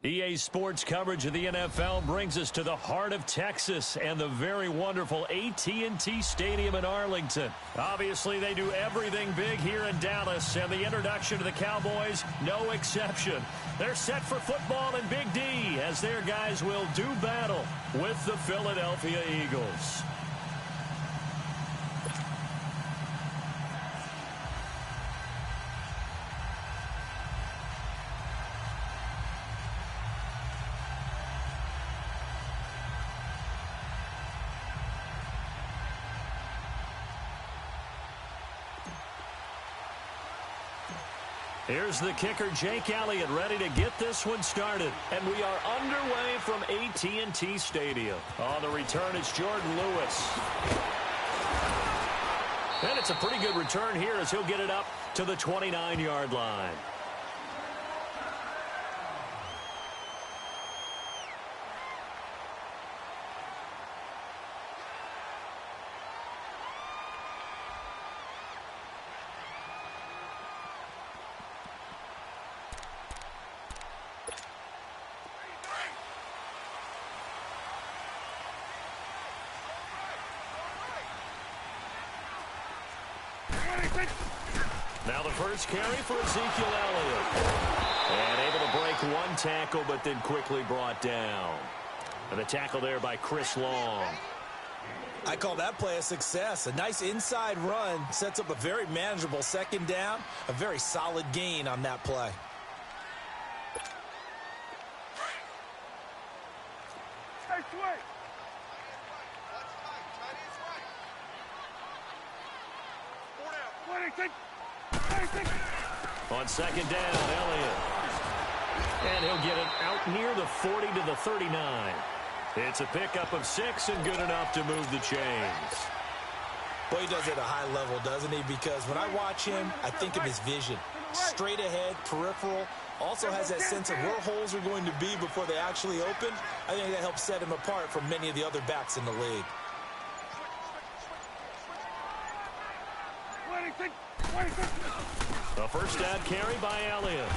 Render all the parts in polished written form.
EA Sports coverage of the NFL brings us to the heart of Texas and the very wonderful AT&T Stadium in Arlington. Obviously, they do everything big here in Dallas, and the introduction to the Cowboys, no exception. They're set for football in Big D as their guys will do battle with the Philadelphia Eagles. Here's the kicker, Jake Elliott, ready to get this one started. And we are underway from AT&T Stadium. On the return, it's Jordan Lewis. And it's a pretty good return here as he'll get it up to the 29-yard line. Now the first carry for Ezekiel Elliott. And able to break one tackle, but then quickly brought down. And the tackle there by Chris Long. I call that play a success. A nice inside run sets up a very manageable second down. A very solid gain on that play. On second down, Elliott. And he'll get it out near the 40 to the 39. It's a pickup of 6 and good enough to move the chains. Well, he does it at a high level, doesn't he? Because when I watch him, I think of his vision. Straight ahead, peripheral. Also has that sense of where holes are going to be before they actually open. I think that helps set him apart from many of the other backs in the league. A first down carry by Elliott.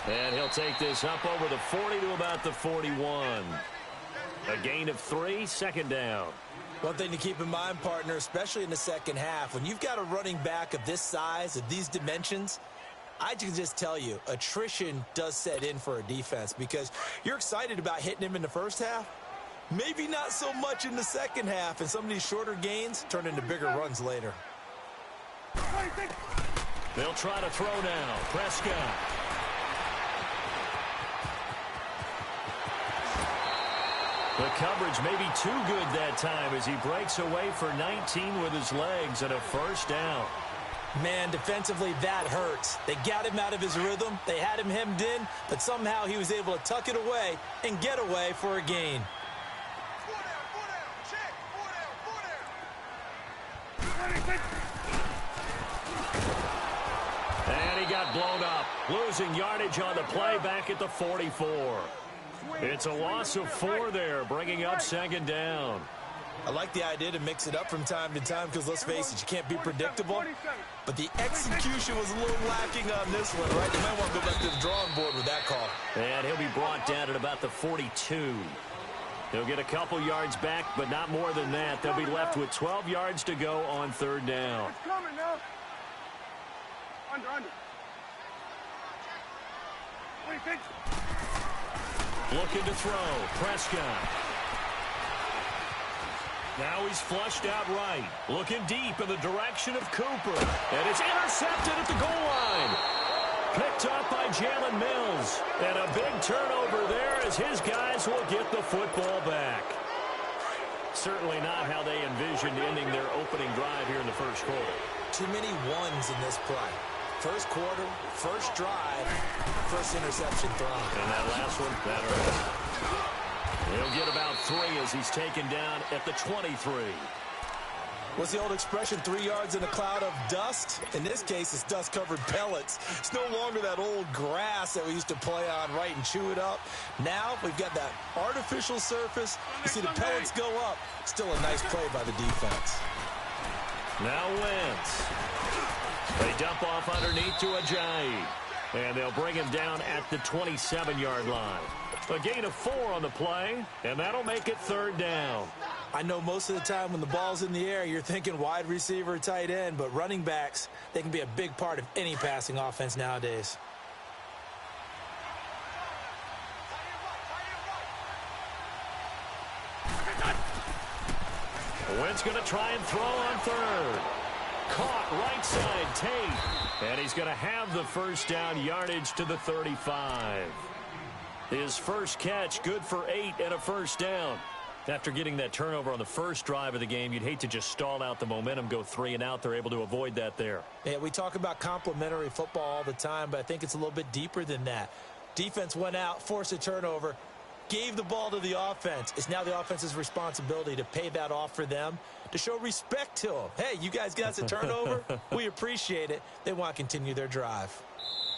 And he'll take this up over the 40 to about the 41. A gain of 3, second down. One thing to keep in mind, partner, especially in the second half, when you've got a running back of this size, of these dimensions, I can just tell you, attrition does set in for a defense because you're excited about hitting him in the first half. Maybe not so much in the second half, and some of these shorter gains turn into bigger runs later. They'll try to throw now. Prescott. The coverage may be too good that time as he breaks away for 19 with his legs and a first down. Man, defensively, that hurts. They got him out of his rhythm. They had him hemmed in, but somehow he was able to tuck it away and get away for a gain. And he got blown up, losing yardage on the play back at the 44. It's a loss of 4 there, bringing up second down. I like the idea to mix it up from time to time because, let's face it, you can't be predictable. But the execution was a little lacking on this one, right? They might want to go back to the drawing board with that call. And he'll be brought down at about the 42. He'll get a couple yards back, but not more than that. They'll be left with 12 yards to go on third down. Under. Looking to throw. Prescott. Now he's flushed out right. Looking deep in the direction of Cooper. And it's intercepted at the goal line. Picked up by Jalen Mills. And a big turnover there as his guys will get the football back. Certainly not how they envisioned ending their opening drive here in the first quarter. Too many ones in this play. First quarter, first drive, first interception thrown. And that last one, that hurt. He'll get about 3 as he's taken down at the 23. What's the old expression, 3 yards in a cloud of dust? In this case, it's dust-covered pellets. It's no longer that old grass that we used to play on, right, and chew it up. Now we've got that artificial surface. You see the pellets go up. Still a nice play by the defense. Now Wentz. They dump off underneath to Ajayi. And they'll bring him down at the 27-yard line. A gain of 4 on the play, and that'll make it 3rd down. I know most of the time when the ball's in the air, you're thinking wide receiver, tight end, but running backs, they can be a big part of any passing offense nowadays. Wentz going to try and throw on 3rd. Caught right side, Tate. And he's going to have the first down, yardage to the 35. His first catch, good for 8 and a first down. After getting that turnover on the first drive of the game, you'd hate to just stall out the momentum, go 3 and out. They're able to avoid that there. Yeah, we talk about complementary football all the time, but I think it's a little bit deeper than that. Defense went out, forced a turnover, gave the ball to the offense. It's now the offense's responsibility to pay that off for them, to show respect to them. Hey, you guys got us a turnover. We appreciate it. They want to continue their drive.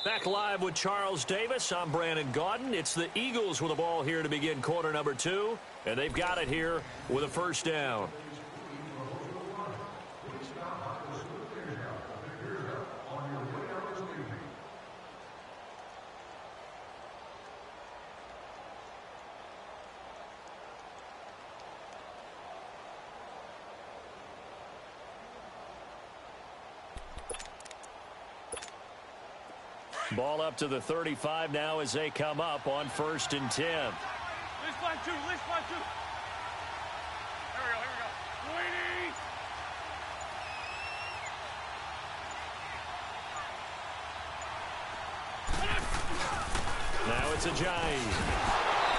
Back live with Charles Davis. I'm Brandon Gaudin. It's the Eagles with the ball here to begin quarter number 2, and they've got it here with a first down. Ball up to the 35 now as they come up on 1st and 10. List 1, 2. List 1, 2. Here we go. Waiting. Now it's Ajayi.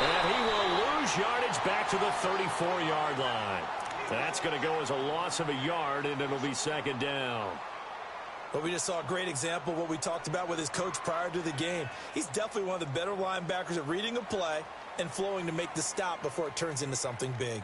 And he will lose yardage back to the 34-yard line. That's going to go as a loss of a yard, and it'll be 2nd down. But we just saw a great example of what we talked about with his coach prior to the game. He's definitely one of the better linebackers at reading a play and flowing to make the stop before it turns into something big.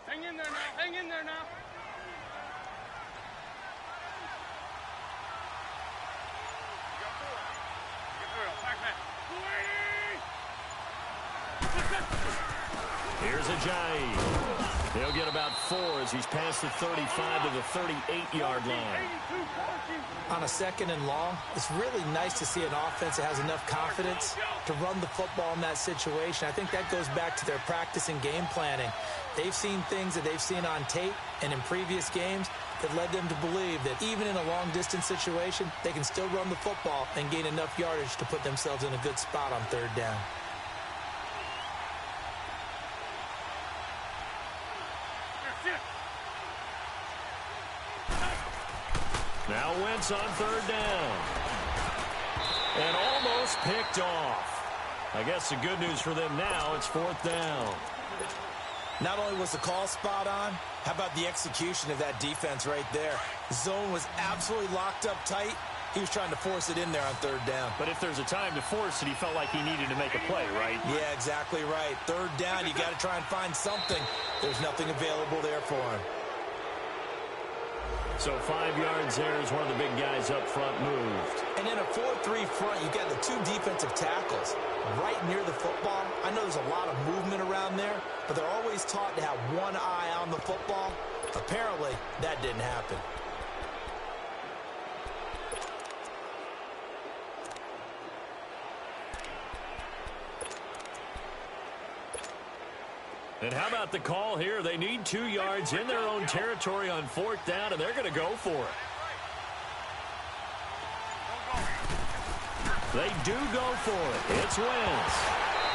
Hang in there now. Hang in there now. Here's Ajayi. He'll get about 4 as he's past the 35 to the 38-yard line. On a 2nd and long, it's really nice to see an offense that has enough confidence to run the football in that situation. I think that goes back to their practice and game planning. They've seen things that they've seen on tape and in previous games that led them to believe that even in a long-distance situation, they can still run the football and gain enough yardage to put themselves in a good spot on 3rd down. Now Wentz on 3rd down. And almost picked off. I guess the good news for them now, it's 4th down. Not only was the call spot on, how about the execution of that defense right there? The zone was absolutely locked up tight. He was trying to force it in there on 3rd down. But if there's a time to force it, he felt like he needed to make a play, right? Yeah, exactly right. 3rd down, you got to try and find something. There's nothing available there for him. So 5 yards there as one of the big guys up front moved. And in a 4-3 front, you got the 2 defensive tackles right near the football. I know there's a lot of movement around there, but they're always taught to have one eye on the football. Apparently, that didn't happen. And how about the call here? They need 2 yards in their own territory on 4th down, and they're going to go for it. They do go for it. It's Wentz.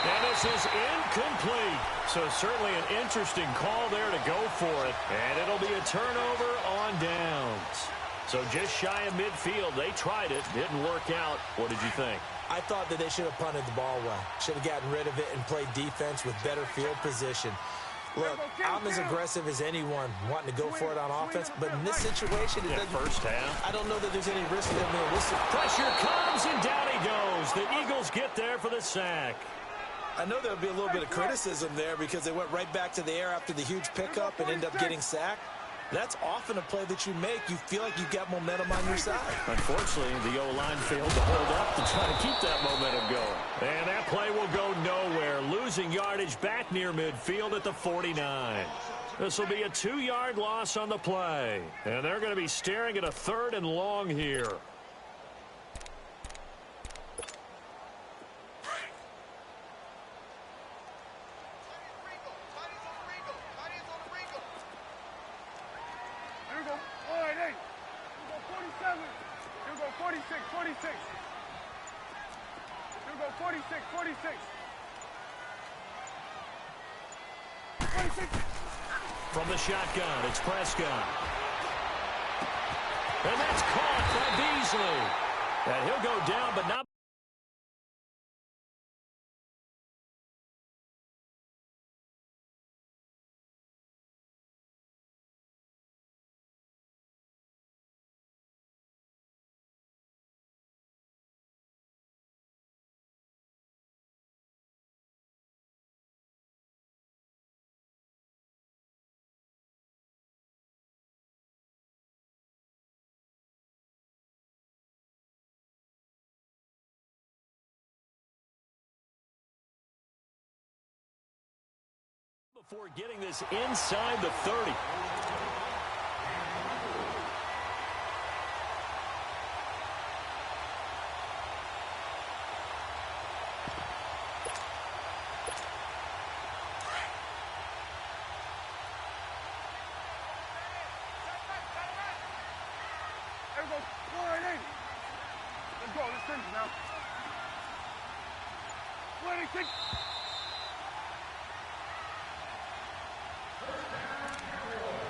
And this is incomplete. So certainly an interesting call there to go for it. And it'll be a turnover on downs. So just shy of midfield. They tried it. Didn't work out. What did you think? I thought that they should have punted the ball well. Should have gotten rid of it and played defense with better field position. Look, I'm as aggressive as anyone wanting to go for it on offense, but in this situation, it doesn't. First half. I don't know that there's any risk of them being listed. Pressure comes, and down he goes. The Eagles get there for the sack. I know there'll be a little bit of criticism there because they went right back to the air after the huge pickup and ended up getting sacked. That's often a play that you make. You feel like you've got momentum on your side. Unfortunately, the O-line failed to hold up to try to keep that momentum going. And that play will go nowhere, losing yardage back near midfield at the 49. This will be a 2-yard loss on the play. And they're going to be staring at a 3rd and long here. From the shotgun, it's Prescott. And that's caught by Beasley. And he'll go down, but not. Before getting this inside the 30. There we go. 480. Let's go. Let's finish now. 26.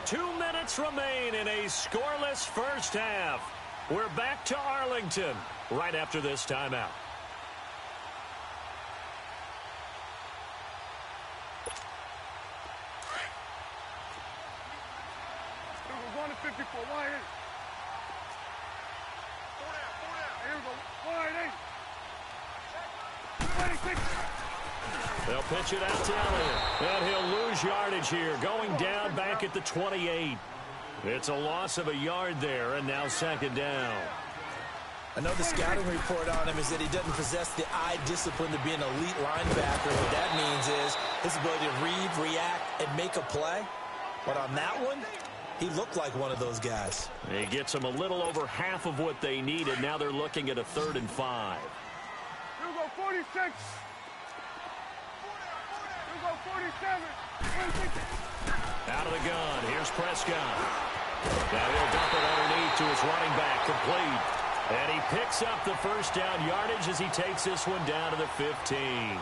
Two minutes remain in a scoreless first half. We're back to Arlington right after this timeout. We're going to 54. Wide eight. Here we go. Wide eight. 26. They'll pitch it out to Elliott, and he'll lose yardage here, going down back at the 28. It's a loss of a yard there, and now 2nd down. I know the scouting report on him is that he doesn't possess the eye discipline to be an elite linebacker. What that means is his ability to read, react, and make a play. But on that one, he looked like one of those guys. He gets them a little over half of what they needed. Now they're looking at a 3rd and 5. Here we go, 46. 47. Out of the gun. Here's Prescott. Now he'll dump it underneath to his running back. Complete. And he picks up the first down yardage as he takes this one down to the 15.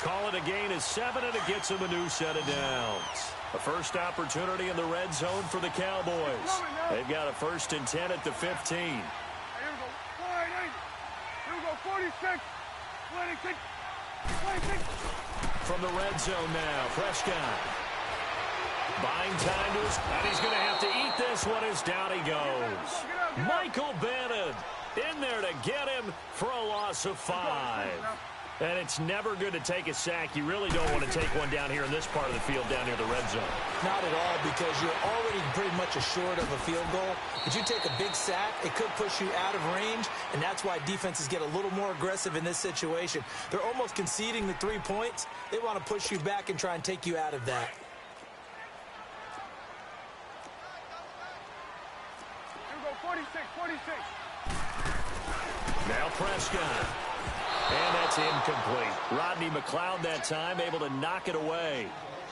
Call it a gain of 7, and it gets him a new set of downs. A first opportunity in the red zone for the Cowboys. They've got a 1st and 10 at the 15. Here we go. 48. Here we go. 46. 26. 26. From the red zone now, Prescott. Buying time to his, and he's going to have to eat this one as down he goes. Michael Bennett in there to get him for a loss of 5. And it's never good to take a sack. You really don't want to take one down here in this part of the field down near the red zone. Not at all, because you're already pretty much assured of a field goal. But you take a big sack, it could push you out of range, and that's why defenses get a little more aggressive in this situation. They're almost conceding the 3 points. They want to push you back and try and take you out of that. Here we go, 46, 46. Now Prescott. And that's incomplete. Rodney McLeod that time able to knock it away.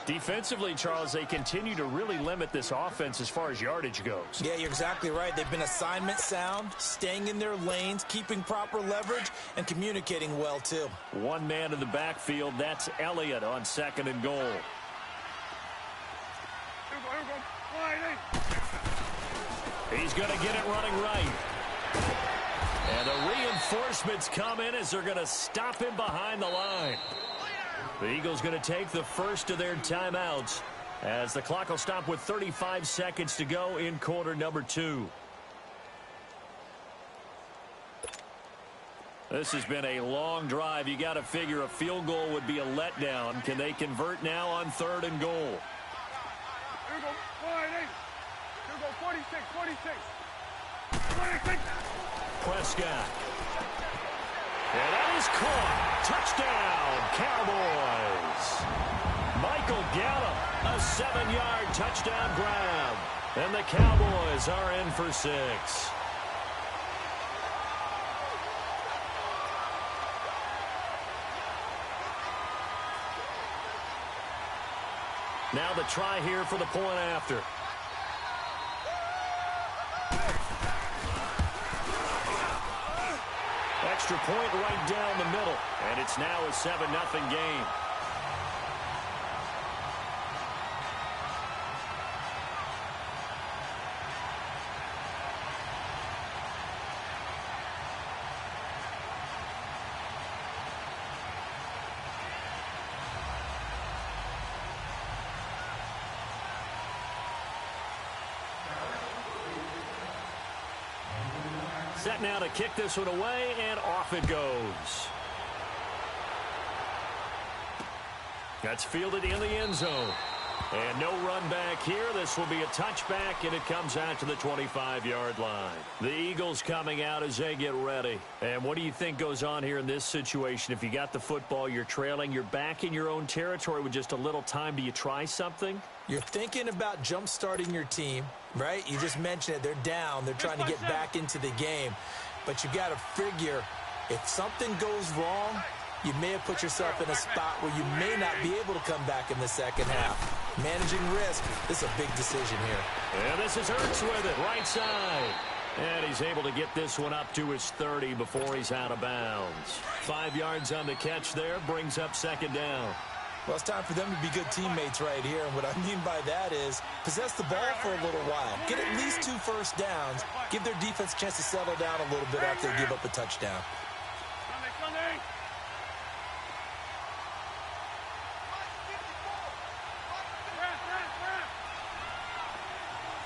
Defensively, Charles, they continue to really limit this offense as far as yardage goes. Yeah, you're exactly right. They've been assignment sound, staying in their lanes, keeping proper leverage, and communicating well, too. One man in the backfield. That's Elliott on 2nd and goal. Here we go, here we go. 48. He's going to get it running right. And the reinforcements come in as they're going to stop him behind the line. The Eagles going to take the first of their timeouts as the clock will stop with 35 seconds to go in quarter number 2. This has been a long drive. You got to figure a field goal would be a letdown. Can they convert now on 3rd and goal? Here we go. 4-8. Here we go. 46. 46. Prescott. And that is caught. Touchdown, Cowboys. Michael Gallup, a 7-yard touchdown grab. And the Cowboys are in for 6. Now the try here for the point after. Extra point right down the middle. And it's now a 7-0 game. Set now to kick this one away, and off it goes. That's fielded in the end zone. And no run back here. This will be a touchback, and it comes out to the 25-yard line. The Eagles coming out as they get ready. And what do you think goes on here in this situation? If you got the football, you're trailing, you're back in your own territory with just a little time. Do you try something? You're thinking about jump-starting your team, right? You just mentioned it. They're down. They're trying to get back into the game. But you got to figure if something goes wrong, you may have put yourself in a spot where you may not be able to come back in the second half. Managing risk, this is a big decision here. And this is Ertz with it, right side. And he's able to get this one up to his 30 before he's out of bounds. 5 yards on the catch there, brings up second down. Well, it's time for them to be good teammates right here. And what I mean by that is possess the ball for a little while. Get at least 2 first downs. Give their defense a chance to settle down a little bit after they give up a touchdown. Sunday.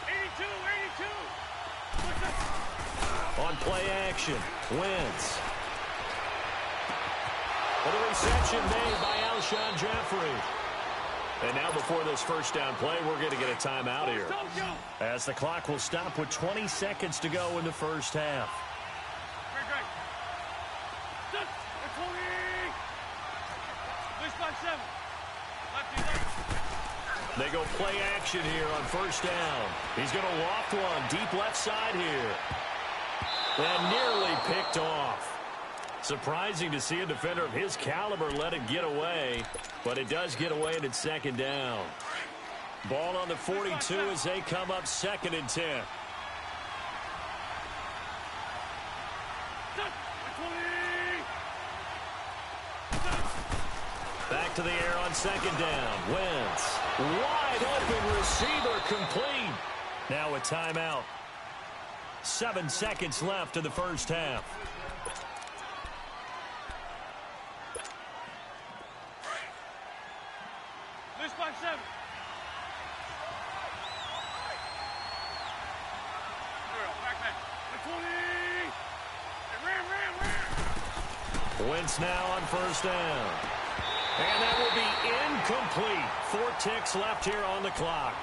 82. On play action, Wentz. And a reception made by Alshon Jeffrey. And now before this first down play, we're going to get a timeout here, as the clock will stop with 20 seconds to go in the first half. They go play action here on first down. He's going to loft one deep left side here. And nearly picked off. Surprising to see a defender of his caliber let it get away, but it does get away and it's second down. Ball on the 42 as they come up 2nd and 10. Back to the air on 2nd down. Wentz. Wide open receiver complete. Now a timeout. 7 seconds left in the first half. Wentz now on first down. And that will be incomplete. 4 ticks left here on the clock.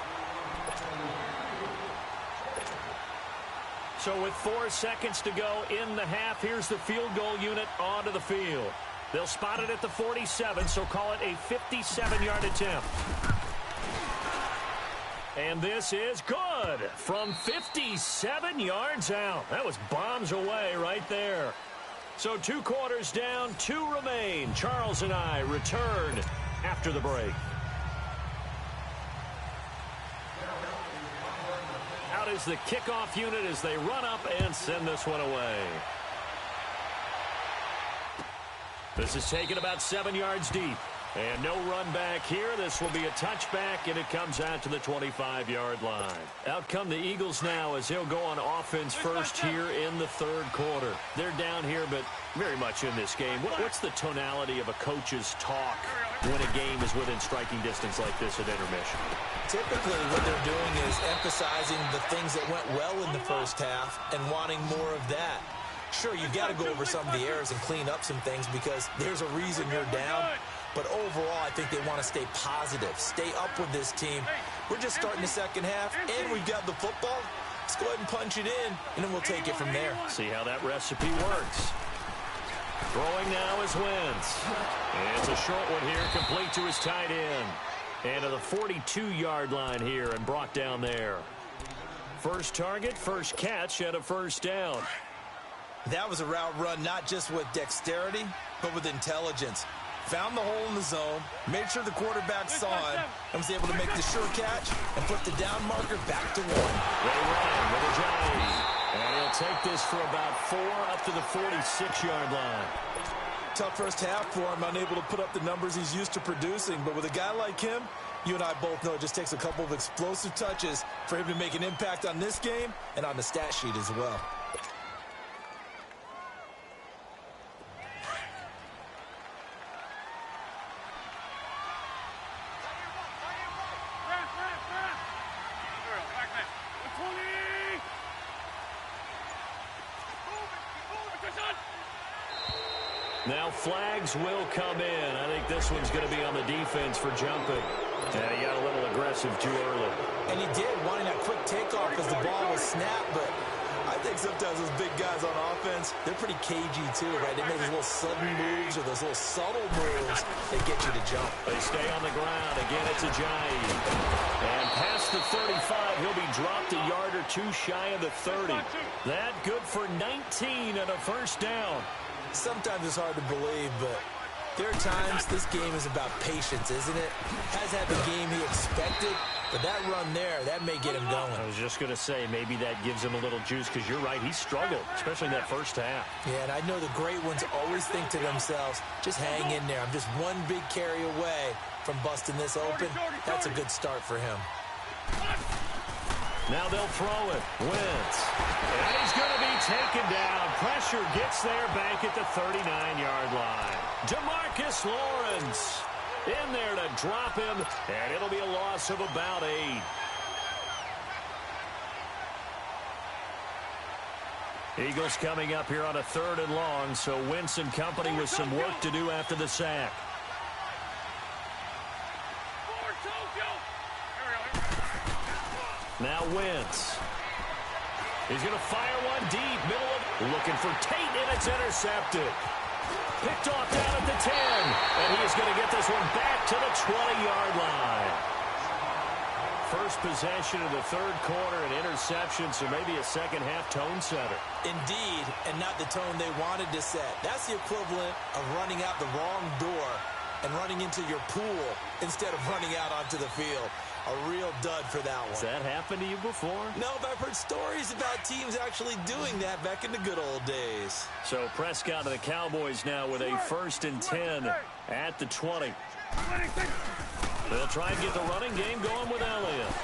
So with 4 seconds to go in the half, here's the field goal unit onto the field. They'll spot it at the 47, so call it a 57-yard attempt. And this is good from 57 yards out. That was bombs away right there. So 2 quarters down, 2 remain. Charles and I return after the break. Out is the kickoff unit as they run up and send this one away. This is taken about 7 yards deep. And no run back here. This will be a touchback, and it comes out to the 25-yard line. Out come the Eagles now as they'll go on offense first here in the third quarter. They're down here, but very much in this game. What's the tonality of a coach's talk when a game is within striking distance like this at intermission? Typically, what they're doing is emphasizing the things that went well in the first half and wanting more of that. Sure, you've got to go over some of the errors and clean up some things because there's a reason you're down. But overall, I think they want to stay positive, stay up with this team. We're just starting the second half, and we've got the football. Let's go ahead and punch it in, and then we'll take it from there. See how that recipe works. Throwing now is Wentz. And it's a short one here, complete to his tight end. And to the 42-yard line here and brought down there. First target, first catch, and a first down. That was a route run not just with dexterity, but with intelligence. Found the hole in the zone, made sure the quarterback saw it, and was able to make the sure catch and put the down marker back to 1. They ran with a Johnny. And he'll take this for about 4 up to the 46-yard line. Tough first half for him, unable to put up the numbers he's used to producing. But with a guy like him, you and I both know it just takes a couple of explosive touches for him to make an impact on this game and on the stat sheet as well. Now flags will come in. I think this one's going to be on the defense for jumping. And he got a little aggressive too early. And he did, wanting that quick takeoff as the ball was snapped. But I think sometimes those big guys on offense, they're pretty cagey too, right? They make those little sudden moves or those little subtle moves that get you to jump. They stay on the ground. Again, it's Ajayi. And past the 35, he'll be dropped a yard or two shy of the 30. That good for 19 and a first down. Sometimes it's hard to believe, but there are times this game is about patience, isn't it? Has had the game he expected, but that run there, that may get him going. I was just going to say, maybe that gives him a little juice, because you're right, he struggled, especially in that first half. Yeah, and I know the great ones always think to themselves, just hang in there. I'm just one big carry away from busting this open. That's a good start for him. Now they'll throw it. Wentz. And he's going to be taken down. Pressure gets there back at the 39-yard line. DeMarcus Lawrence in there to drop him, and it'll be a loss of about 8. Eagles coming up here on a 3rd and long, so Wentz and company with some work to do after the sack. Now Wentz. He's going to fire one deep, middle of, looking for Tate, and it's intercepted. Picked off down at the 10, and he is going to get this one back to the 20-yard line. First possession of the third quarter, an interception, so maybe a second-half tone setter. Indeed, and not the tone they wanted to set. That's the equivalent of running out the wrong door and running into your pool instead of running out onto the field. A real dud for that one. Has that happened to you before? No, but I've heard stories about teams actually doing that back in the good old days. So Prescott and the Cowboys now with a 1st and 10 at the 20. They'll try and get the running game going with Elliott.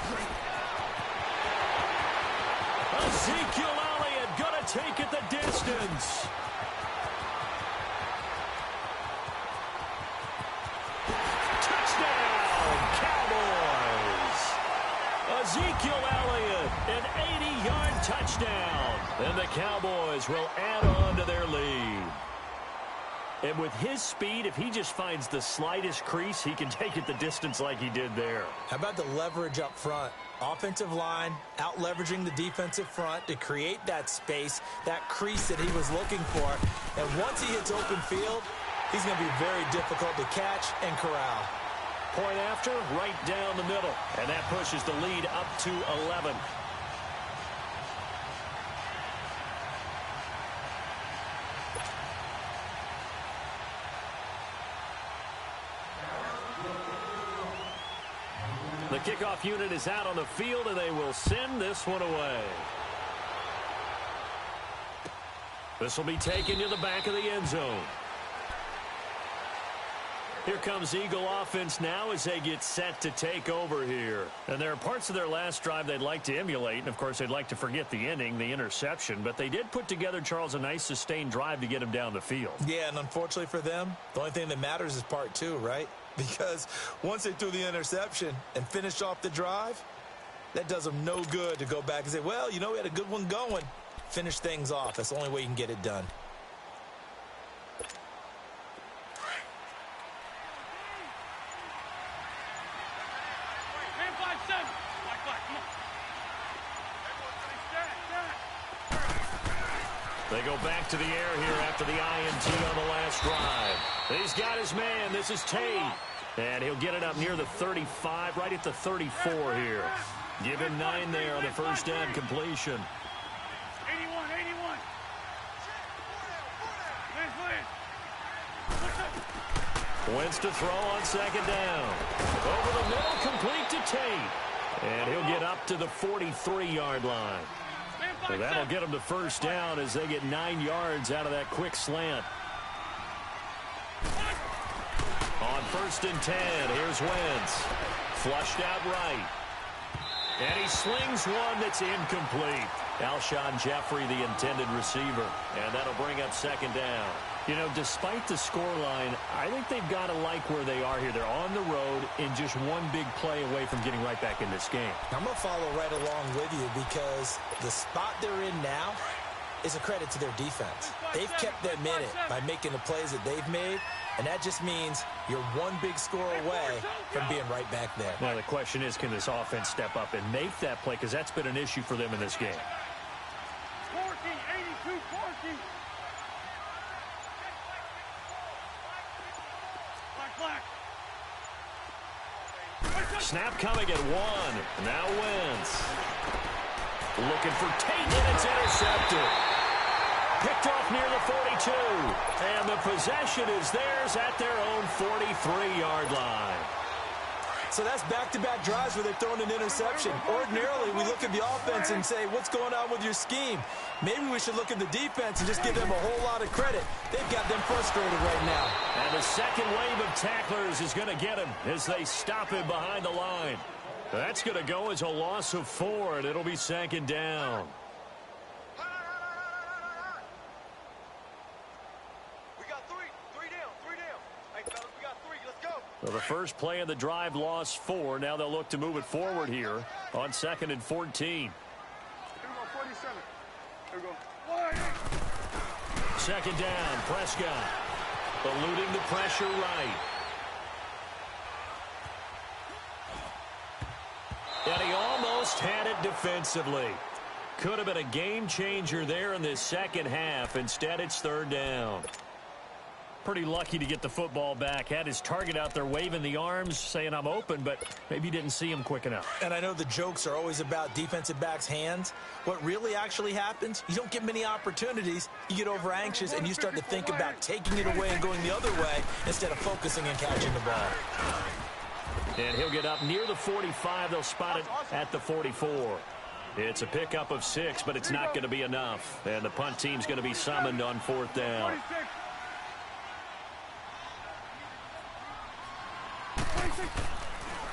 Ezekiel Elliott going to take it the distance. Ezekiel Elliott, an 80-yard touchdown. And the Cowboys will add on to their lead. And with his speed, if he just finds the slightest crease, he can take it the distance like he did there. How about the leverage up front? Offensive line out-leveraging the defensive front to create that space, that crease that he was looking for. And once he hits open field, he's going to be very difficult to catch and corral. Point after, right down the middle. And that pushes the lead up to 11. The kickoff unit is out on the field, and they will send this one away. This will be taken to the back of the end zone. Here comes Eagle offense now as they get set to take over here. And there are parts of their last drive they'd like to emulate. And, of course, they'd like to forget the inning, the interception. But they did put together, Charles, a nice sustained drive to get him down the field. Yeah, and unfortunately for them, the only thing that matters is part two, right? Because once they threw the interception and finished off the drive, that does them no good to go back and say, well, you know, we had a good one going. Finish things off. That's the only way you can get it done. They go back to the air here after the INT on the last drive. He's got his man. This is Tate. And he'll get it up near the 35, right at the 34 here. Give him 9 there on the first down completion. 81, 81. Wentz to throw on second down. Over the middle, complete to Tate. And he'll get up to the 43-yard line. So that'll get them to first down as they get 9 yards out of that quick slant. On first and 10, here's Wentz. Flushed out right. And he slings one that's incomplete. Alshon Jeffrey, the intended receiver. And that'll bring up second down. You know, despite the scoreline, I think they've got to like where they are here. They're on the road and just one big play away from getting right back in this game. I'm going to follow right along with you because the spot they're in now is a credit to their defense. They've kept them in it by making the plays that they've made, and that just means you're one big score away from being right back there. Now, the question is, can this offense step up and make that play? Because that's been an issue for them in this game. 40, 82, 40. Snap coming at 1. Now Wentz. Looking for Tate, and it's intercepted. Picked off near the 42. And the possession is theirs at their own 43-yard line. So that's back-to-back drives where they're throwing an interception. Ordinarily, we look at the offense and say, what's going on with your scheme? Maybe we should look at the defense and just give them a whole lot of credit. They've got them frustrated right now. And the second wave of tacklers is going to get him as they stop him behind the line. That's going to go as a loss of 4, and it'll be second down. Well, the first play of the drive lost 4. Now they'll look to move it forward here on second and 14. Here we go, 47. Here we go. Second down, Prescott. Eluding the pressure right. And he almost had it defensively. Could have been a game changer there in this second half. Instead, it's third down. Pretty lucky to get the football back. Had his target out there waving the arms, saying I'm open, but maybe didn't see him quick enough. And I know the jokes are always about defensive backs' hands. What really actually happens, you don't get many opportunities. You get over anxious, and you start to think about taking it away and going the other way instead of focusing and catching the ball. And he'll get up near the 45. They'll spot it at the 44. It's a pickup of 6, but it's not going to be enough. And the punt team's going to be summoned on fourth down.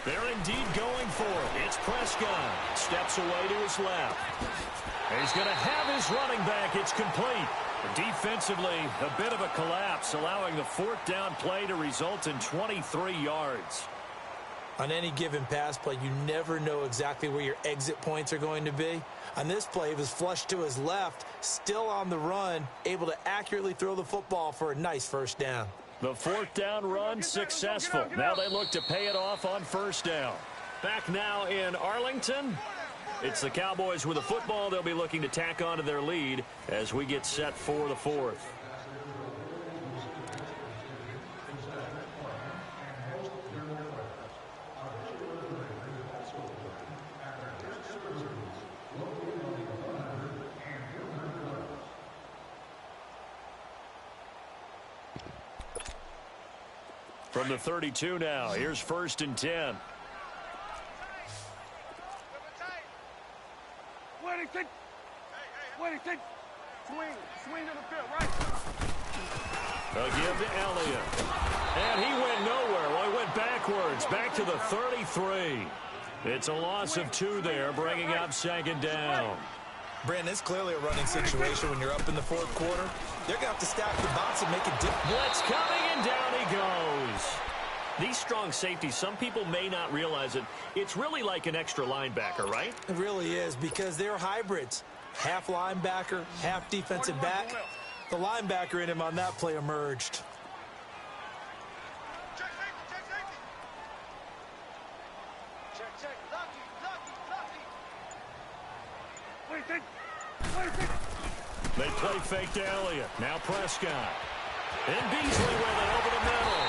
They're indeed going for it. It's Prescott. Steps away to his left. He's going to have his running back. It's complete. Defensively, a bit of a collapse, allowing the fourth down play to result in 23 yards. On any given pass play, you never know exactly where your exit points are going to be. On this play, he was flushed to his left, still on the run, able to accurately throw the football for a nice first down. The fourth down run successful. Now they look to pay it off on first down. Back now in Arlington. It's the Cowboys with the football. They'll be looking to tack on to their lead as we get set for the fourth. From the 32 now, here's first and 10. Wellington. Swing to the field, right? A give to Elliott. And he went nowhere. Well, he went backwards, back to the 33. It's a loss of 2 there, bringing up second down. Brandon, it's clearly a running situation when you're up in the fourth quarter. They're going to have to stack the box and make it different. Blitz coming, and down he goes. These strong safeties, some people may not realize it. It's really like an extra linebacker, right? It really is, because they're hybrids. Half linebacker, half defensive back. The linebacker in him on that play emerged. They play fake to Elliott. Now Prescott. And Beasley with it over the middle.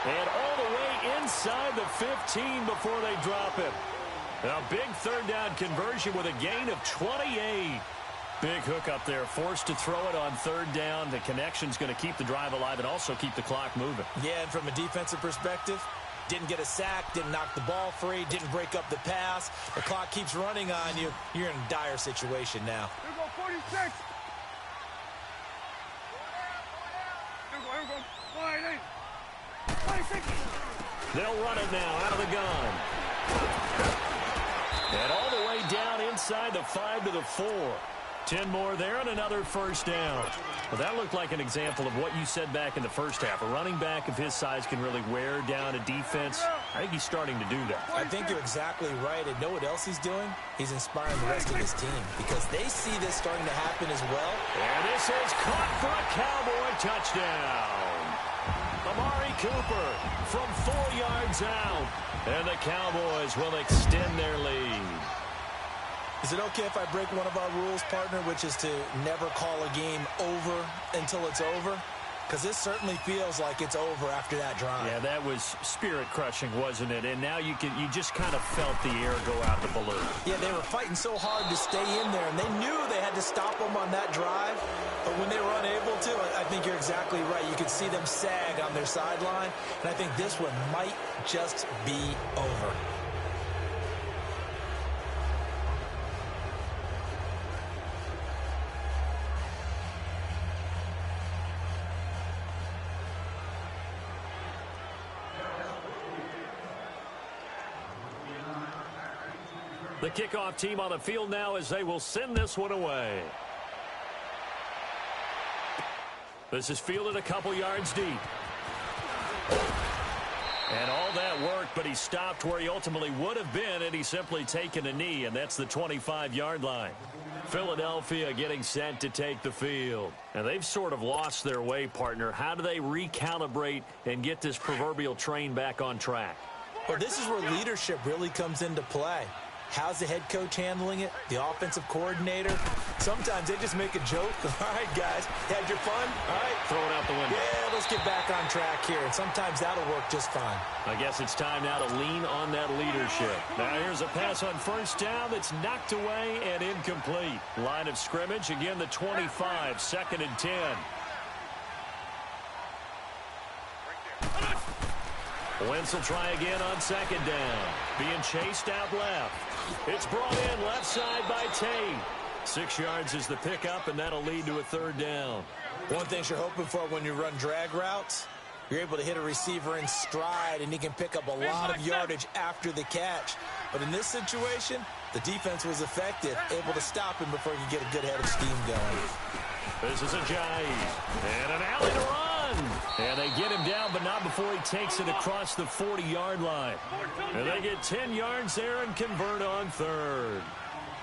And all the way inside the 15 before they drop it. A big third down conversion with a gain of 28. Big hook up there, forced to throw it on third down. The connection's going to keep the drive alive and also keep the clock moving. Yeah, and from a defensive perspective, didn't get a sack, didn't knock the ball free, didn't break up the pass. The clock keeps running on you. You're in a dire situation now. Here we go, 46. Here we go. 26. They'll run it now out of the gun. And all the way down inside the 5 to the 4. 10 more there and another first down. Well, that looked like an example of what you said back in the first half. A running back of his size can really wear down a defense. I think he's starting to do that. I think you're exactly right. And know what else he's doing? He's inspiring the rest of his team because they see this starting to happen as well. And this is caught for a Cowboy touchdown. Amari Cooper from 4 yards out. And the Cowboys will extend their lead. Is it okay if I break one of our rules, partner, which is to never call a game over until it's over? Because this certainly feels like it's over after that drive. Yeah, that was spirit-crushing, wasn't it? And now you just kind of felt the air go out the balloon. Yeah, they were fighting so hard to stay in there, and they knew they had to stop them on that drive. But when they were unable to, I think you're exactly right. You could see them sag on their sideline, and I think this one might just be over. The kickoff team on the field now as they will send this one away. This is fielded a couple yards deep. And all that worked, but he stopped where he ultimately would have been, and he's simply taken a knee, and that's the 25-yard line. Philadelphia getting set to take the field. And they've sort of lost their way, partner. How do they recalibrate and get this proverbial train back on track? Well, this is where leadership really comes into play. How's the head coach handling it? The offensive coordinator? Sometimes they just make a joke. All right, guys, had your fun? All right. Throw it out the window. Yeah, let's get back on track here. And sometimes that'll work just fine. I guess it's time now to lean on that leadership. Now here's a pass on first down that's knocked away and incomplete. Line of scrimmage, again the 25, 2nd and 10. Wentz will try again on 2nd down. Being chased out left. It's brought in left side by Tate. 6 yards is the pickup, and that'll lead to a 3rd down. One thing you're hoping for when you run drag routes, you're able to hit a receiver in stride, and he can pick up a lot of yardage after the catch. But in this situation, the defense was effective, able to stop him before he could get a good head of steam going. This is a jive. And an alley to run. And they get him down, but not before he takes it across the 40-yard line. And they get 10 yards there and convert on 3rd.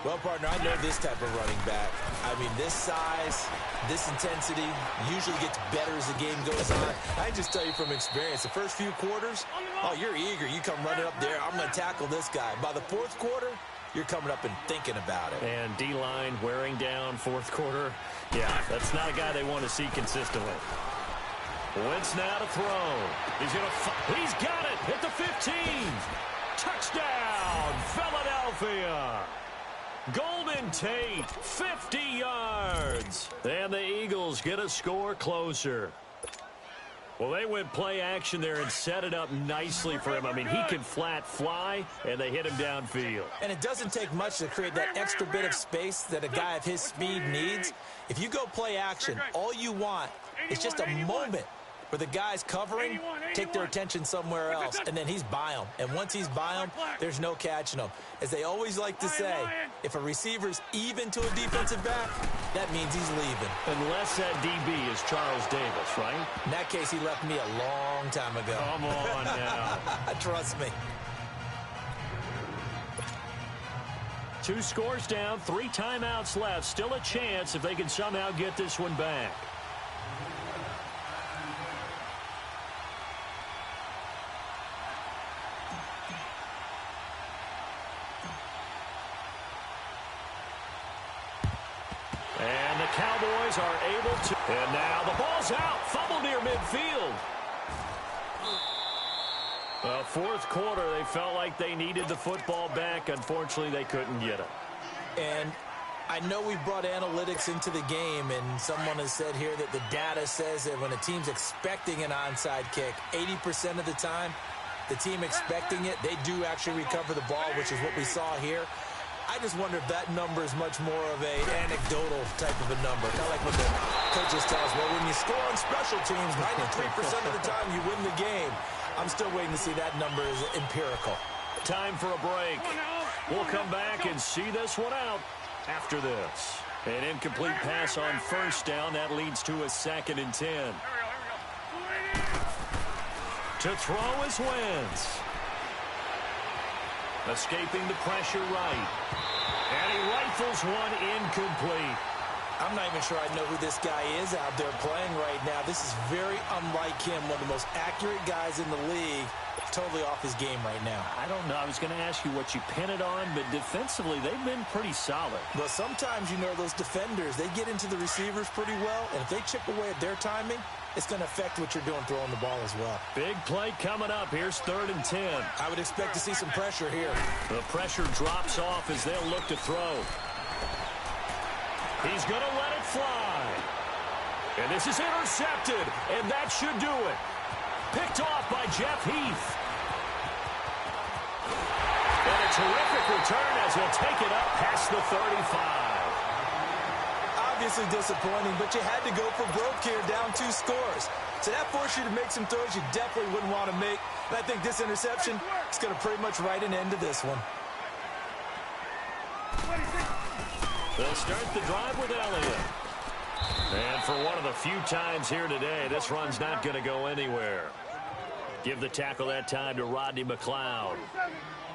Well, partner, I know this type of running back. I mean, this size, this intensity usually gets better as the game goes on. I just tell you from experience, the first few quarters, oh, you're eager. You come running up there. I'm going to tackle this guy. By the 4th quarter, you're coming up and thinking about it. And D-line wearing down 4th quarter. Yeah, that's not a guy they want to see consistently. Wentz now to throw. He's got it at the 15. Touchdown, Philadelphia. Golden Tate, 50 yards. And the Eagles get a score closer. Well, they went play action there and set it up nicely for him. I mean, he can flat fly, and they hit him downfield. And it doesn't take much to create that extra bit of space that a guy of his speed needs. If you go play action, all you want is just a moment where the guys covering take their attention somewhere else, and then he's by them. And once he's by them, there's no catching him. As they always like to say, if a receiver's even to a defensive back, that means he's leaving. Unless that DB is Charles Davis, right? In that case, he left me a long time ago. Come on now. Trust me. 2 scores down, 3 timeouts left. Still a chance if they can somehow get this one back. And the Cowboys are able to. And now the ball's out. Fumble near midfield. Well, fourth quarter, they felt like they needed the football back. Unfortunately, they couldn't get it. And I know we've brought analytics into the game, and someone has said here that the data says that when a team's expecting an onside kick, 80% of the time, the team expecting it, they do actually recover the ball, which is what we saw here. I just wonder if that number is much more of a anecdotal type of a number. Kind of like what the coaches tell us, well, when you score on special teams, 93% of the time you win the game. I'm still waiting to see that number is empirical. Time for a break. We'll come back and see this one out after this. An incomplete pass on first down. That leads to a 2nd and 10. To throw is Wentz. Escaping the pressure right. And he rifles one incomplete. I'm not even sure I know who this guy is out there playing right now. This is very unlike him, one of the most accurate guys in the league. Totally off his game right now. I don't know. I was going to ask you what you pin it on, but defensively, they've been pretty solid. Well, sometimes, you know, those defenders, they get into the receivers pretty well, and if they chip away at their timing, it's going to affect what you're doing throwing the ball as well. Big play coming up. Here's 3rd and 10. I would expect to see some pressure here. The pressure drops off as they'll look to throw. He's going to let it fly. And this is intercepted, and that should do it. Picked off by Jeff Heath. And a terrific return as he'll take it up past the 35. Obviously disappointing, but you had to go for broke here, down 2 scores. So that forced you to make some throws you definitely wouldn't want to make. And I think this interception is going to pretty much write an end to this one. They'll start the drive with Elliott. And for one of the few times here today, this run's not going to go anywhere. Give the tackle that time to Rodney McLeod.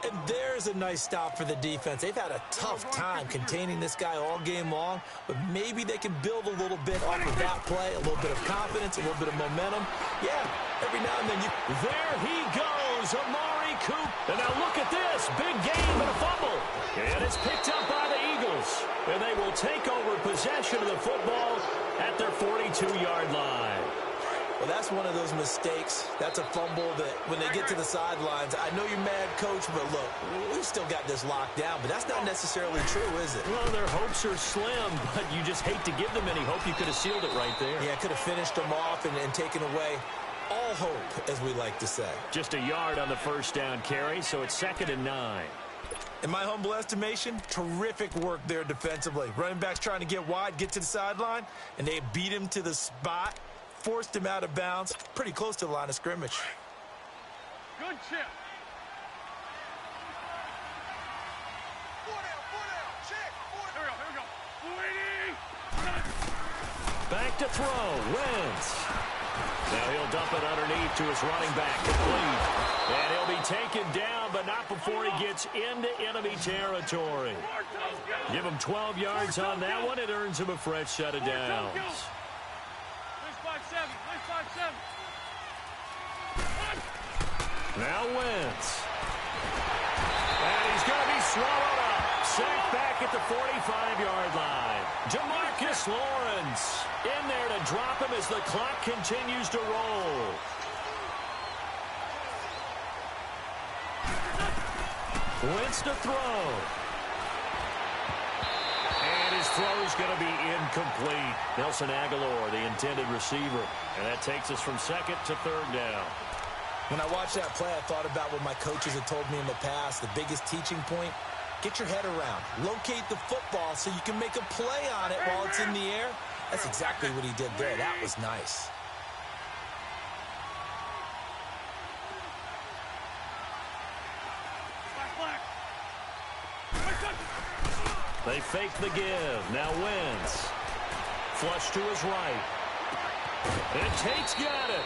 And there's a nice stop for the defense. They've had a tough time containing this guy all game long, but maybe they can build a little bit off of that play, a little bit of confidence, a little bit of momentum. Yeah, every now and then you... There he goes, Amari Cooper. And now look at this, big game and a fumble. And it's picked up by the Eagles. And they will take over possession of the football at their 42-yard line. Well, that's one of those mistakes. That's a fumble that when they get to the sidelines, I know you're mad, Coach, but look, we've still got this locked down, but that's not necessarily true, is it? Well, their hopes are slim, but you just hate to give them any hope. You could have sealed it right there. Yeah, could have finished them off and taken away all hope, as we like to say. Just a yard on the first down carry, so it's 2nd and 9. In my humble estimation, terrific work there defensively. Running backs trying to get wide, get to the sideline, and they beat him to the spot. Forced him out of bounds, pretty close to the line of scrimmage. Good chip. Back to throw, Wentz. Now he'll dump it underneath to his running back, complete. And he'll be taken down, but not before he gets into enemy territory. Give him 12 yards on that one. It earns him a fresh set of downs. Now Wentz. And he's going to be swallowed up. Sacked back at the 45-yard line. Jamarcus Lawrence in there to drop him as the clock continues to roll. Wentz to throw. And his throw is going to be incomplete. Nelson Aguilar, the intended receiver. And that takes us from 2nd to 3rd down. When I watched that play, I thought about what my coaches had told me in the past. The biggest teaching point, get your head around. Locate the football so you can make a play on it while it's in the air. That's exactly what he did there. That was nice. They fake the give. Now Wentz. Flush to his right. And Tate's got it.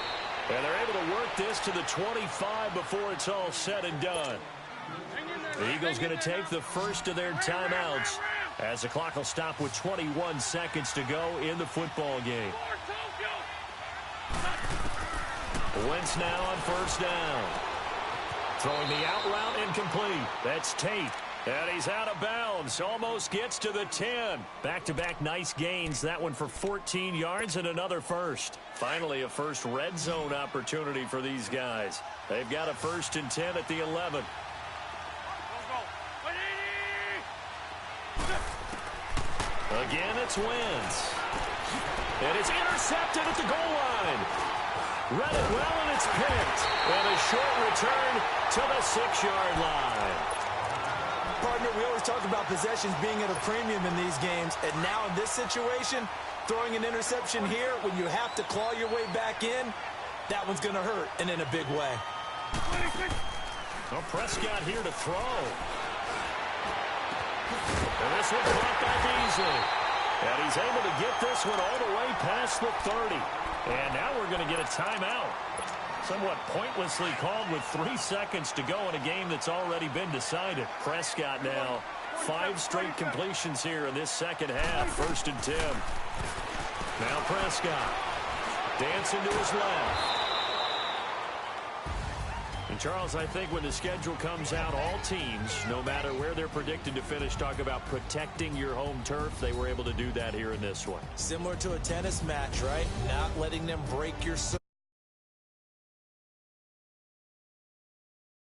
And they're able to work this to the 25 before it's all said and done. The Eagles going to take the first of their timeouts as the clock will stop with 21 seconds to go in the football game. Wentz now on first down. Throwing the out route incomplete. That's Tate. And he's out of bounds. Almost gets to the 10. Back-to-back nice gains. That one for 14 yards and another first. Finally, a first red zone opportunity for these guys. They've got a 1st and 10 at the 11. Again, it's Wentz. And it's intercepted at the goal line. Read it well, and it's picked. And a short return to the 6-yard line. Partner, we always talk about possessions being at a premium in these games, and now in this situation, throwing an interception here when you have to claw your way back in, that one's going to hurt, and in a big way. Well, Prescott here to throw. And this one's brought back easily. And he's able to get this one all the way past the 30. And now we're going to get a timeout. Somewhat pointlessly called with 3 seconds to go in a game that's already been decided. Prescott now 5 straight completions here in this second half. 1st and 10. Now Prescott dancing to his left. And Charles, I think when the schedule comes out, all teams, no matter where they're predicted to finish, talk about protecting your home turf. They were able to do that here in this one. Similar to a tennis match, right? Not letting them break your